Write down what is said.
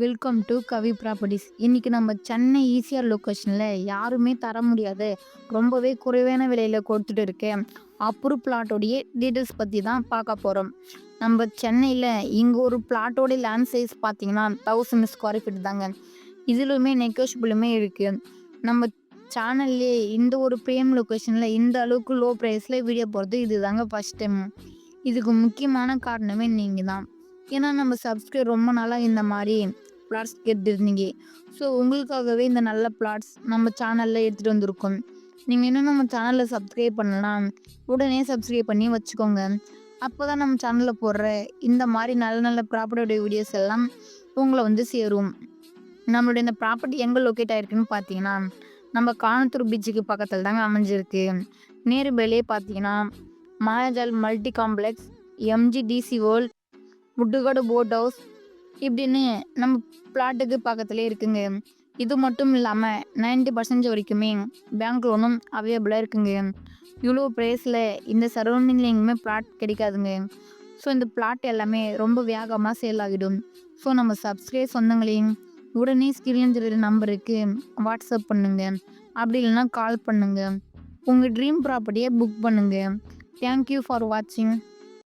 Welcome to Kavi properties. இன்னைக்கு நம்ம Chennai ECR லொக்கேஷனில் யாருமே தர முடியாத ரொம்பவே குறைவான விலையில் கொடுத்துட்டு இருக்கேன் அப்ரூவ் பிளாட்டோடைய டீட்டெயில்ஸ் பற்றி தான் பார்க்க போகிறோம். நம்ம சென்னையில் இங்கே ஒரு பிளாட்டோடைய லேண்ட் சைஸ் பார்த்தீங்கன்னா 1000 ஸ்கொயர் ஃபீட் தாங்க. இதுலுமே நெகோஷியபிளுமே இருக்குது. நம்ம சேனல்லே இந்த ஒரு ப்ரீமியம் லொக்கேஷனில் இந்த அளவுக்கு லோ ப்ரைஸில் வீடியோ போகிறது இது தாங்க ஃபஸ்ட் டைம். இதுக்கு முக்கியமான காரணமே நீங்கள் தான். ஏன்னா நம்ம சப்ஸ்கிரைப் ரொம்ப நாளாக இந்த மாதிரி பிளாட்ஸ் கேட்டுருந்தீங்க. ஸோ உங்களுக்காகவே இந்த நல்ல பிளாட்ஸ் நம்ம சேனலில் எடுத்துகிட்டு வந்திருக்கோம். நீங்கள் இன்னும் நம்ம சேனலில் சப்ஸ்கிரைப் பண்ணலாம், உடனே சப்ஸ்கிரைப் பண்ணி வச்சுக்கோங்க. அப்போ தான் நம்ம சேனலில் போடுற இந்த மாதிரி நல்ல நல்ல ப்ராப்பர்ட்டியோடைய வீடியோஸ் எல்லாம் உங்களை வந்து சேரும். நம்மளுடைய இந்த ப்ராப்பர்ட்டி எங்கே லொக்கேட் ஆகிருக்குன்னு பார்த்தீங்கன்னா நம்ம காணத்தூர் பீச்சுக்கு பக்கத்தில் தாங்க அமைஞ்சிருக்கு. நியர்பைலே பார்த்தீங்கன்னா Mahajal multi complex, MGDC world, Muttukadu boat house இப்படின்னு நம்ம பிளாட்டுக்கு பக்கத்துலேயே இருக்குங்க. இது மட்டும் இல்லாமல் 90% வரைக்குமே பேங்க் லோனும் அவைலபிளாக இருக்குங்க. இவ்வளோ ப்ரைஸில் இந்த சரௌண்டிங்கில் எங்கேயுமே பிளாட் கிடைக்காதுங்க. ஸோ இந்த பிளாட் எல்லாமே ரொம்ப வேகமாக சேல் ஆகிடும். ஸோ நம்ம சப்ஸ்கிரைப் சொந்தங்களையும் உடனே ஸ்கிரீன் தெரியுற நம்பருக்கு வாட்ஸ்அப் பண்ணுங்க, அப்படி இல்லைன்னா கால் பண்ணுங்க. உங்கள் ட்ரீம் ப்ராப்பர்ட்டியை புக் பண்ணுங்க. தேங்க்யூ ஃபார் வாட்சிங்.